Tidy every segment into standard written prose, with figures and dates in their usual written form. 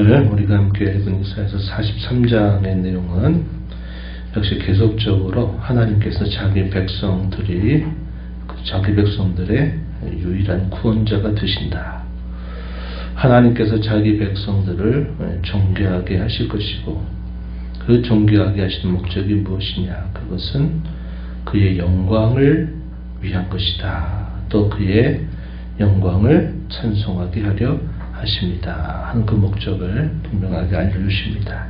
오늘 우리가 함께 읽은 이사야서 43장의 내용은 역시 계속적으로 하나님께서 자기 백성들의 유일한 구원자가 되신다. 하나님께서 자기 백성들을 존귀하게 하실 것이고, 그 존귀하게 하시는 목적이 무엇이냐? 그것은 그의 영광을 위한 것이다. 또 그의 영광을 찬송하게 하려 하십니다. 하는 그 목적을 분명하게 알려주십니다.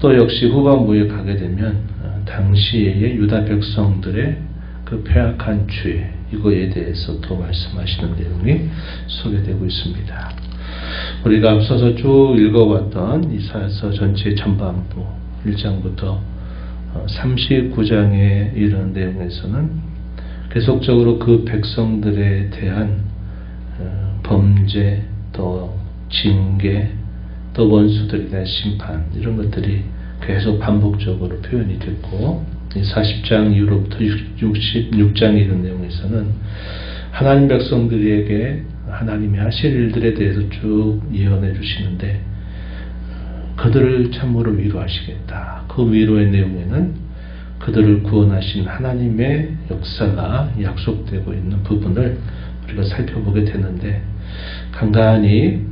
또 역시 후반부에 가게 되면 당시의 유다 백성들의 그 패악한 죄, 이거에 대해서 또 말씀하시는 내용이 소개되고 있습니다. 우리가 앞서서 쭉 읽어봤던 이사야서 전체 전반부 1장부터 39장에 이르는 내용에서는 계속적으로 그 백성들에 대한 범죄, 또 징계, 또 원수들에 대한 심판, 이런 것들이 계속 반복적으로 표현이 됐고, 40장 이후로부터 66장에 이른 내용에서는 하나님 백성들에게 하나님이 하실 일들에 대해서 쭉 예언해 주시는데, 그들을 참으로 위로하시겠다. 그 위로의 내용에는 그들을 구원하신 하나님의 역사가 약속되고 있는 부분을 우리가 살펴보게 되는데, 간간히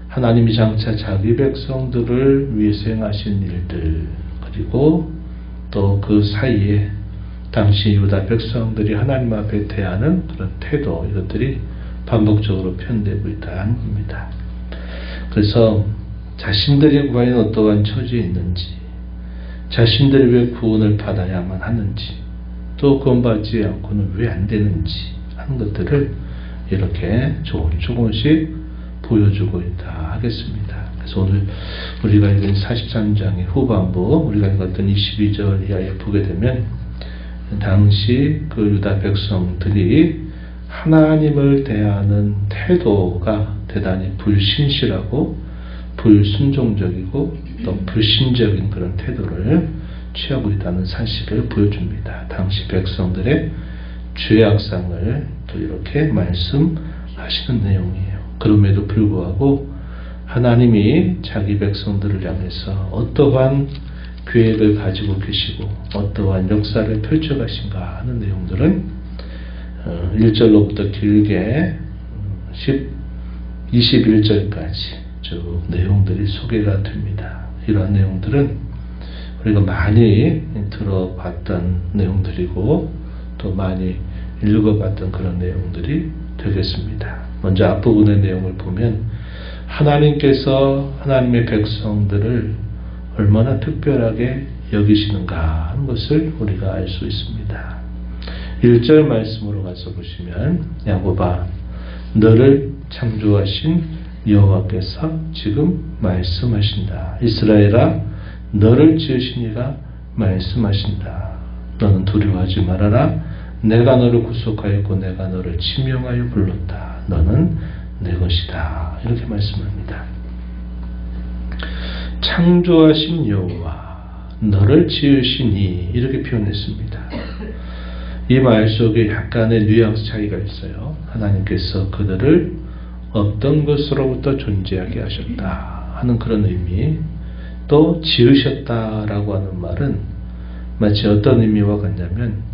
하나님이 장차 자기 백성들을 위해서 행하신 일들, 그리고 또 그 사이에 당시 유다 백성들이 하나님 앞에 대하는 그런 태도, 이것들이 반복적으로 표현되고 있다는 겁니다. 그래서 자신들이 과연 어떠한 처지에 있는지, 자신들이 왜 구원을 받아야만 하는지, 또 구원받지 않고는 왜 안 되는지 하는 것들을 이렇게 조금씩 보여주고 있다 하겠습니다. 그래서 오늘 우리가 읽은 43장의 후반부, 우리가 읽었던 22절 이하에 보게 되면 당시 그 유다 백성들이 하나님을 대하는 태도가 대단히 불신실하고 불순종적이고 또 불신적인 그런 태도를 취하고 있다는 사실을 보여줍니다. 당시 백성들의 죄악상을 또 이렇게 말씀하시는 내용이에요. 그럼에도 불구하고 하나님이 자기 백성들을 향해서 어떠한 계획을 가지고 계시고 어떠한 역사를 펼쳐가신가 하는 내용들은 1절로부터 길게 21절까지 쭉 내용들이 소개가 됩니다. 이러한 내용들은 우리가 많이 들어봤던 내용들이고 또 많이 읽어봤던 그런 내용들이 되겠습니다. 먼저 앞부분의 내용을 보면 하나님께서 하나님의 백성들을 얼마나 특별하게 여기시는가 하는 것을 우리가 알 수 있습니다. 1절 말씀으로 가서 보시면, 야곱아 너를 창조하신 여호와께서 지금 말씀하신다. 이스라엘아 너를 지으신 이가 말씀하신다. 너는 두려워하지 말아라. 내가 너를 구속하였고 내가 너를 지명하여 불렀다. 너는 내 것이다. 이렇게 말씀합니다. 창조하신 여호와, 너를 지으신 이, 이렇게 표현했습니다. 이 말 속에 약간의 뉘앙스 차이가 있어요. 하나님께서 그들을 어떤 것으로부터 존재하게 하셨다 하는 그런 의미, 또 지으셨다라고 하는 말은 마치 어떤 의미와 같냐면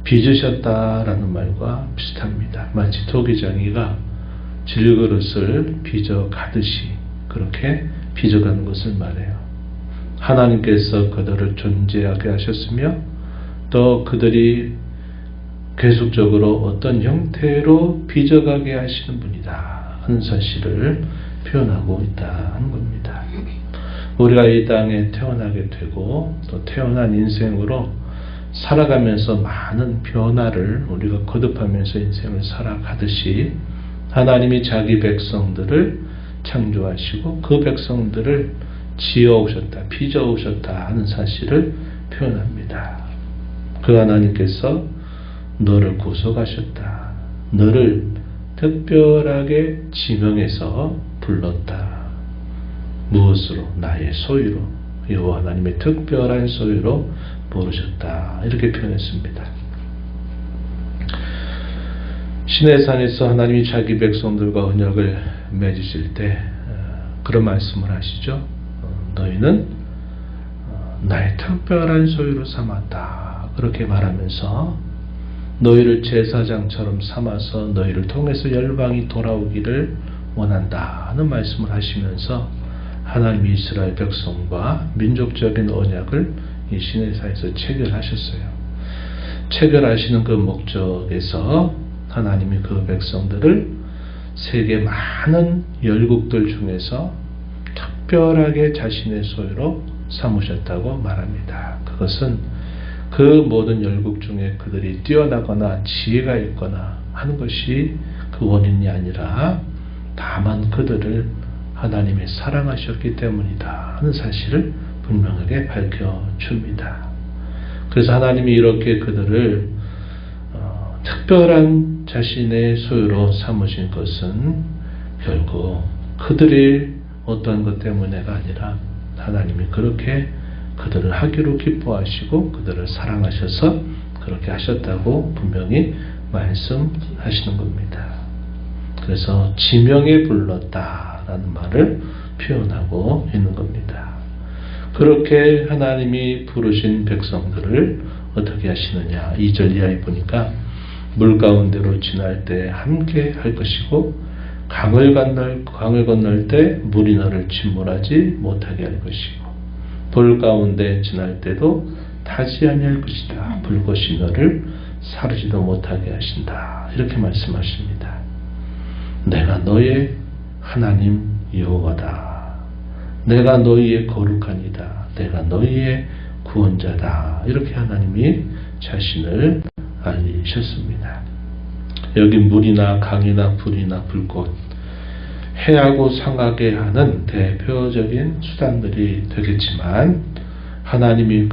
빚으셨다라는 말과 비슷합니다. 마치 토기장이가 질그릇을 빚어 가듯이 그렇게 빚어가는 것을 말해요. 하나님께서 그들을 존재하게 하셨으며 또 그들이 계속적으로 어떤 형태로 빚어가게 하시는 분이다 하는 사실을 표현하고 있다 하는 겁니다. 우리가 이 땅에 태어나게 되고 또 태어난 인생으로 살아가면서 많은 변화를 우리가 거듭하면서 인생을 살아가듯이 하나님이 자기 백성들을 창조하시고 그 백성들을 지어오셨다, 빚어오셨다 하는 사실을 표현합니다. 그 하나님께서 너를 구속하셨다. 너를 특별하게 지명해서 불렀다. 무엇으로? 나의 소유로, 여호와 하나님의 특별한 소유로 부르셨다. 이렇게 표현했습니다. 시내산에서 하나님이 자기 백성들과 언약을 맺으실 때 그런 말씀을 하시죠. 너희는 나의 특별한 소유로 삼았다. 그렇게 말하면서 너희를 제사장처럼 삼아서 너희를 통해서 열방이 돌아오기를 원한다 하는 말씀을 하시면서 하나님 이스라엘 백성과 민족적인 언약을 이 시내사에서 체결하셨어요. 체결하시는 그 목적에서 하나님이 그 백성들을 세계 많은 열국들 중에서 특별하게 자신의 소유로 삼으셨다고 말합니다. 그것은 그 모든 열국 중에 그들이 뛰어나거나 지혜가 있거나 하는 것이 그 원인이 아니라 다만 그들을 하나님이 사랑하셨기 때문이다 하는 사실을 분명하게 밝혀줍니다. 그래서 하나님이 이렇게 그들을 특별한 자신의 소유로 삼으신 것은 결국 그들이 어떠한 것 때문에가 아니라 하나님이 그렇게 그들을 하기로 기뻐하시고 그들을 사랑하셔서 그렇게 하셨다고 분명히 말씀하시는 겁니다. 그래서 지명에 불렀다라는 말을 표현하고 있는 겁니다. 그렇게 하나님이 부르신 백성들을 어떻게 하시느냐. 2절 이하에 보니까 물 가운데로 지날 때 함께 할 것이고 강을 건널 때 물이 너를 침몰하지 못하게 할 것이고 불 가운데 지날 때도 타지 아니할 것이다. 불꽃이 너를 사르지도 못하게 하신다. 이렇게 말씀하십니다. 내가 너의 하나님 여호와다. 내가 너희의 거룩하니다. 내가 너희의 구원자다. 이렇게 하나님이 자신을 알리셨습니다. 여기 물이나 강이나 불이나 불꽃, 해하고 상하게 하는 대표적인 수단들이 되겠지만 하나님이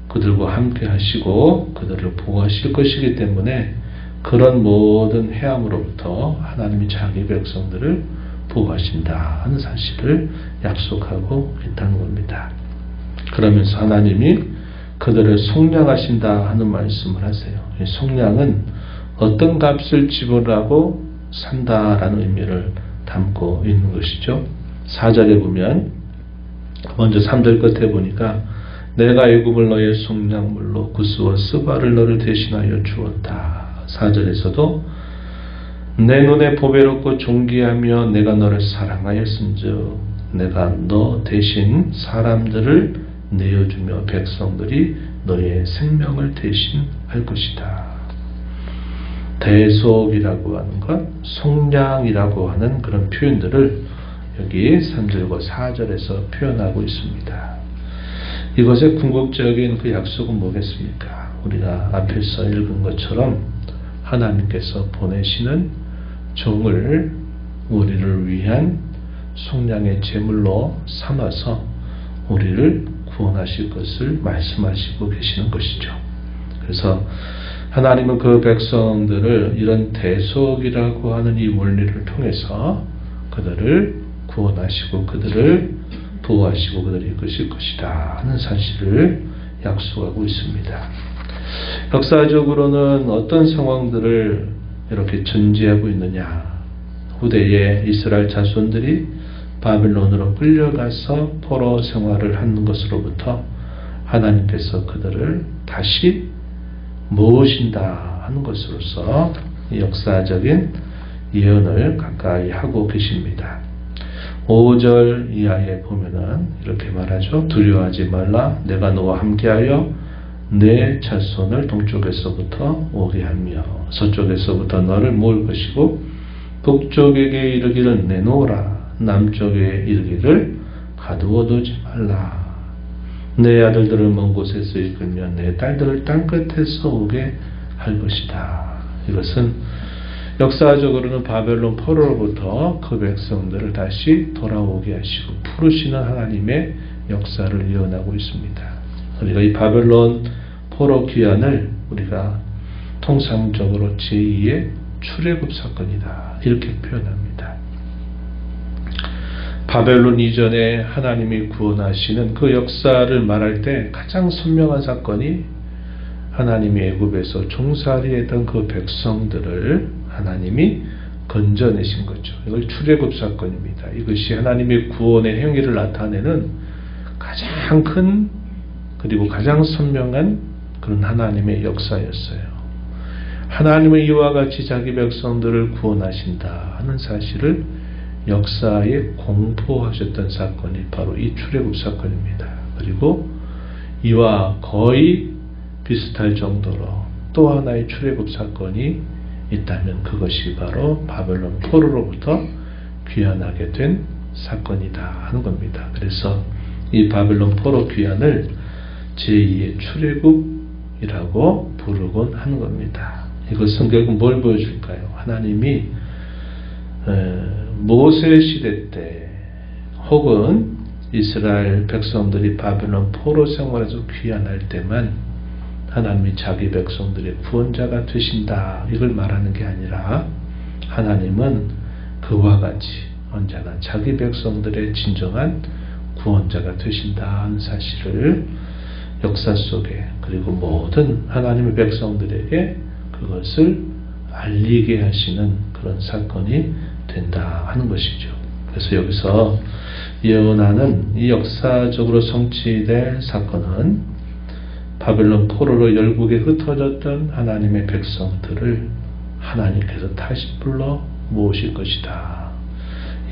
그들과 함께 하시고 그들을 보호하실 것이기 때문에 그런 모든 해함으로부터 하나님이 자기 백성들을 보호하신다 하는 사실을 약속하고 있다는 겁니다. 그러면서 하나님이 그들을 속량하신다 하는 말씀을 하세요. 이 속량은 어떤 값을 지불하고 산다라는 의미를 담고 있는 것이죠. 4절에 보면 먼저 3절 끝에 보니까 내가 애굽을 너의 속량물로 구스와 스바를 너를 대신하여 주었다. 4절에서도 내 눈에 보배롭고 존귀하며 내가 너를 사랑하였은즉 내가 너 대신 사람들을 내어주며 백성들이 너의 생명을 대신할 것이다. 대속이라고 하는 것, 속량이라고 하는 그런 표현들을 여기 3절과 4절에서 표현하고 있습니다. 이것의 궁극적인 그 약속은 뭐겠습니까? 우리가 앞에서 읽은 것처럼 하나님께서 보내시는 종을 우리를 위한 속량의 제물로 삼아서 우리를 구원하실 것을 말씀하시고 계시는 것이죠. 그래서 하나님은 그 백성들을 이런 대속이라고 하는 이 원리를 통해서 그들을 구원하시고 그들을 보호하시고 그들을 이끄실 것이다 하는 사실을 약속하고 있습니다. 역사적으로는 어떤 상황들을 이렇게 전제하고 있느냐. 후대에 이스라엘 자손들이 바빌론으로 끌려가서 포로 생활을 하는 것으로부터 하나님께서 그들을 다시 모으신다 하는 것으로서 역사적인 예언을 가까이 하고 계십니다. 5절 이하에 보면은 이렇게 말하죠. 두려워하지 말라. 내가 너와 함께하여 내 자손을 동쪽에서부터 오게 하며 서쪽에서부터 너를 모을 것이고 북쪽에게 이르기를 내놓으라. 남쪽에 이르기를 가두어두지 말라. 내 아들들을 먼 곳에서 이끌며 내 딸들을 땅끝에서 오게 할 것이다. 이것은 역사적으로는 바벨론 포로로부터 그 백성들을 다시 돌아오게 하시고 부르시는 하나님의 역사를 예언하고 있습니다. 우리가 이 바벨론 포로 귀환을 우리가 통상적으로 제2의 출애굽 사건이다 이렇게 표현합니다. 바벨론 이전에 하나님이 구원하시는 그 역사를 말할 때 가장 선명한 사건이 하나님이 애굽에서 종살이했던 그 백성들을 하나님이 건져내신 거죠. 이걸 출애굽 사건입니다. 이것이 하나님의 구원의 행위를 나타내는 가장 큰 그리고 가장 선명한 그런 하나님의 역사였어요. 하나님은 이와 같이 자기 백성들을 구원하신다 하는 사실을 역사에 공포하셨던 사건이 바로 이 출애굽 사건입니다. 그리고 이와 거의 비슷할 정도로 또 하나의 출애굽 사건이 있다면 그것이 바로 바벨론 포로로부터 귀환하게 된 사건이다 하는 겁니다. 그래서 이 바벨론 포로 귀환을 제2의 출애굽이라고 부르곤 하는 겁니다. 이것은 결국 뭘 보여줄까요? 하나님이 모세 시대 때 혹은 이스라엘 백성들이 바벨론 포로 생활에서 귀환할 때만 하나님이 자기 백성들의 구원자가 되신다 이걸 말하는 게 아니라 하나님은 그와 같이 언제나 자기 백성들의 진정한 구원자가 되신다 하는 사실을 역사 속에 그리고 모든 하나님의 백성들에게 그것을 알리게 하시는 그런 사건이 된다 하는 것이죠. 그래서 여기서 예언하는 이 역사적으로 성취될 사건은 바벨론 포로로 열국에 흩어졌던 하나님의 백성들을 하나님께서 다시 불러 모으실 것이다.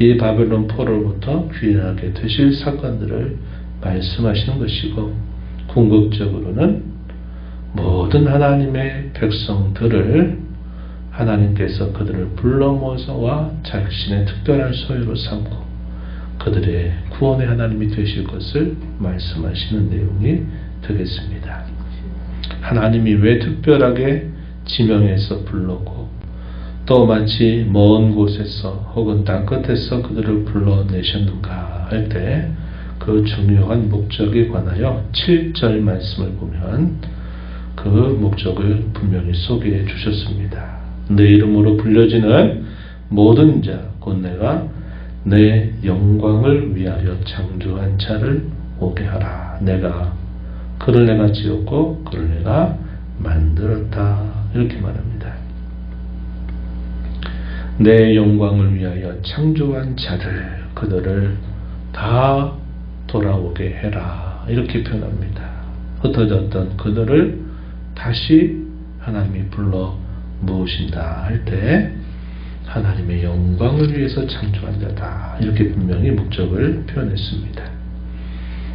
이 바벨론 포로로부터 귀환하게 되실 사건들을 말씀하시는 것이고 궁극적으로는 모든 하나님의 백성들을 하나님께서 그들을 불러 모아서 자신의 특별한 소유로 삼고 그들의 구원의 하나님이 되실 것을 말씀하시는 내용이 되겠습니다. 하나님이 왜 특별하게 지명해서 불렀고 또 마치 먼 곳에서 혹은 땅끝에서 그들을 불러내셨는가 할 때 그 중요한 목적에 관하여 7절 말씀을 보면 그 목적을 분명히 소개해 주셨습니다. 내 이름으로 불려지는 모든 자 곧 내가 내 영광을 위하여 창조한 자를 오게 하라. 그를 내가 지었고 그를 내가 만들었다. 이렇게 말합니다. 내 영광을 위하여 창조한 자들 그들을 다 돌아오게 해라. 이렇게 표현합니다. 흩어졌던 그들을 다시 하나님이 불러 모으신다 할 때 하나님의 영광을 위해서 창조한 자다. 이렇게 분명히 목적을 표현했습니다.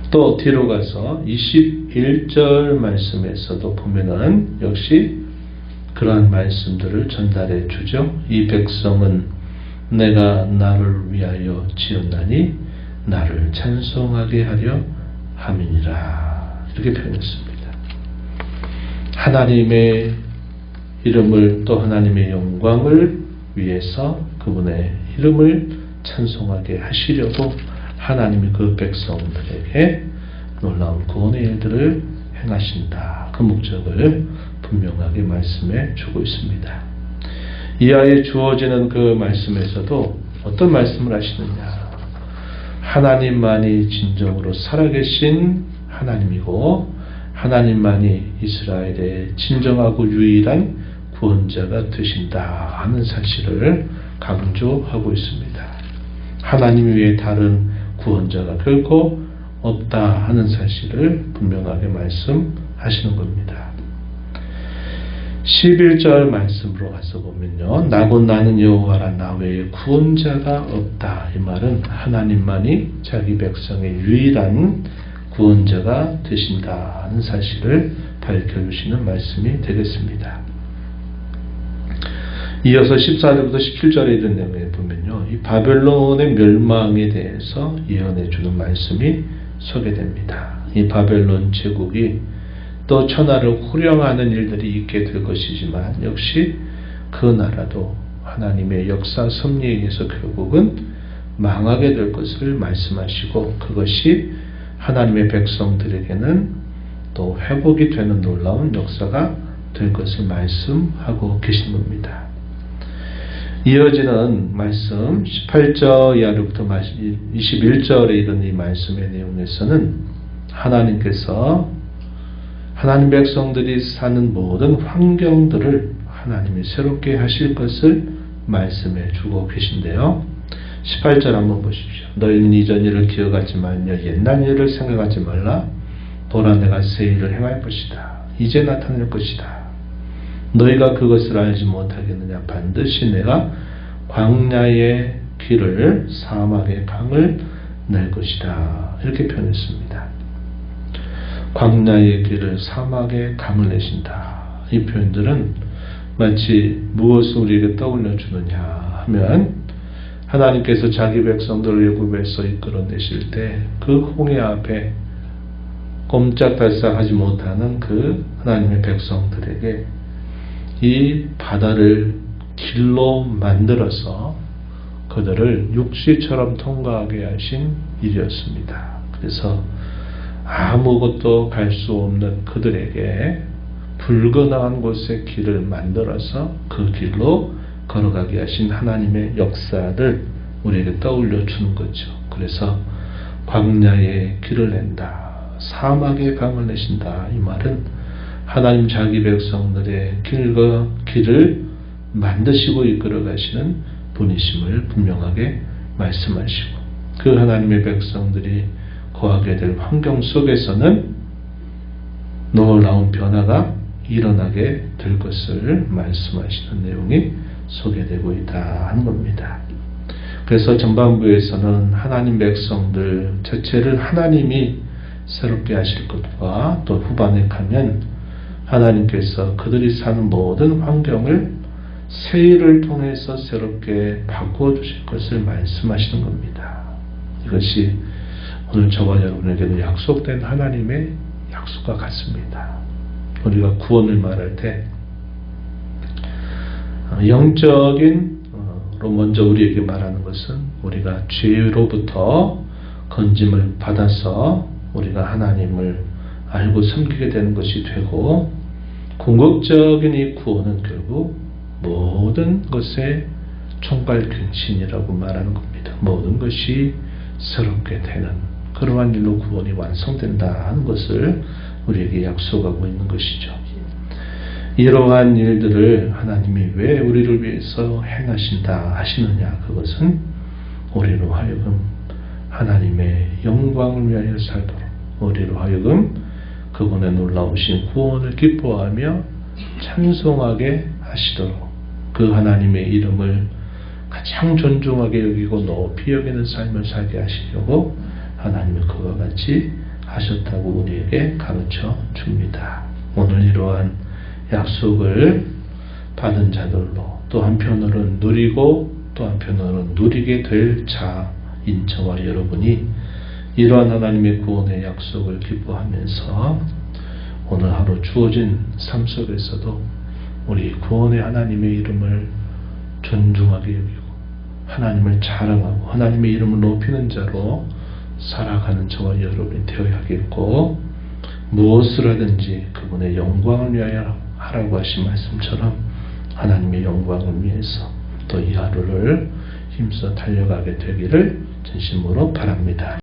또 뒤로 가서 21절 말씀에서도 보면은 역시 그러한 말씀들을 전달해 주죠. 이 백성은 내가 나를 위하여 지었나니 나를 찬송하게 하려 함이니라. 이렇게 표현했습니다. 하나님의 이름을 또 하나님의 영광을 위해서 그분의 이름을 찬송하게 하시려고 하나님이 그 백성들에게 놀라운 구원의 일들을 행하신다. 그 목적을 분명하게 말씀해 주고 있습니다. 이하에 주어지는 그 말씀에서도 어떤 말씀을 하시느냐. 하나님만이 진정으로 살아계신 하나님이고 하나님만이 이스라엘의 진정하고 유일한 구원자가 되신다 하는 사실을 강조하고 있습니다. 하나님 외에 다른 구원자가 결코 없다 하는 사실을 분명하게 말씀하시는 겁니다. 11절 말씀으로 가서 보면요. 나곧 나는 여호와라 나 외에 구원자가 없다. 이 말은 하나님만이 자기 백성의 유일한 구원자가 되신다 하는 사실을 밝혀주시는 말씀이 되겠습니다. 이어서 14절부터 17절에 이런 내용에 보면요. 이 바벨론의 멸망에 대해서 예언해 주는 말씀이 소개됩니다. 이 바벨론 제국이 또 천하를 호령하는 일들이 있게 될 것이지만 역시 그 나라도 하나님의 역사 섭리에 의해서 결국은 망하게 될 것을 말씀하시고 그것이 하나님의 백성들에게는 또 회복이 되는 놀라운 역사가 될 것을 말씀하고 계신 겁니다. 이어지는 말씀 18절 이하로부터 21절에 이른 이 말씀의 내용에서는 하나님께서 하나님 백성들이 사는 모든 환경들을 하나님이 새롭게 하실 것을 말씀해 주고 계신데요. 18절 한번 보십시오. 너희는 이전 일을 기억하지 말며 옛날 일을 생각하지 말라. 보라 내가 새 일을 행할 것이다. 이제 나타낼 것이다. 너희가 그것을 알지 못하겠느냐. 반드시 내가 광야의 길을 사막의 강을 낼 것이다. 이렇게 표현했습니다. 광야의 길을 사막의 강을 내신다. 이 표현들은 마치 무엇을 우리에게 떠올려 주느냐 하면 하나님께서 자기 백성들을 애굽에서 이끌어내실 때 그 홍해 앞에 꼼짝달싹하지 못하는 그 하나님의 백성들에게 이 바다를 길로 만들어서 그들을 육지처럼 통과하게 하신 일이었습니다. 그래서 아무것도 갈 수 없는 그들에게 불건너한 곳에 길을 만들어서 그 길로 걸어가게 하신 하나님의 역사를 우리에게 떠올려 주는 거죠. 그래서 광야에 길을 낸다. 사막에 강을 내신다. 이 말은 하나님 자기 백성들의 길을 만드시고 이끌어 가시는 분이심을 분명하게 말씀하시고 그 하나님의 백성들이 거하게 될 환경 속에서는 놀라운 변화가 일어나게 될 것을 말씀하시는 내용이 소개되고 있다 하는 겁니다. 그래서 전반부에서는 하나님 백성들 자체를 하나님이 새롭게 하실 것과 또 후반에 가면 하나님께서 그들이 사는 모든 환경을 새 일을 통해서 새롭게 바꾸어 주실 것을 말씀하시는 겁니다. 이것이 오늘 저와 여러분에게도 약속된 하나님의 약속과 같습니다. 우리가 구원을 말할 때 영적인 먼저 우리에게 말하는 것은 우리가 죄로부터 건짐을 받아서 우리가 하나님을 알고 섬기게 되는 것이 되고 궁극적인 이 구원은 결국 모든 것의 총괄갱신이라고 말하는 겁니다. 모든 것이 새롭게 되는 그러한 일로 구원이 완성된다 하는 것을 우리에게 약속하고 있는 것이죠. 이러한 일들을 하나님이 왜 우리를 위해서 행하신다 하시느냐. 그것은 우리로 하여금 하나님의 영광을 위하여 살도록 우리로 하여금 그분의 놀라우신 구원을 기뻐하며 찬송하게 하시도록 그 하나님의 이름을 가장 존중하게 여기고 높이 여기는 삶을 살게 하시려고 하나님이 그와 같이 하셨다고 우리에게 가르쳐 줍니다. 오늘 이러한 약속을 받은 자들로 또 한편으로는 누리고 또 한편으로는 누리게 될 자인 저와 여러분이 이러한 하나님의 구원의 약속을 기뻐하면서 오늘 하루 주어진 삶 속에서도 우리 구원의 하나님의 이름을 존중하게 여기고 하나님을 자랑하고 하나님의 이름을 높이는 자로 살아가는 저와 여러분이 되어야겠고 무엇을 하든지 그분의 영광을 위하여 하라고 하신 말씀처럼 하나님의 영광을 위해서 또 이 하루를 힘써 달려가게 되기를 진심으로 바랍니다.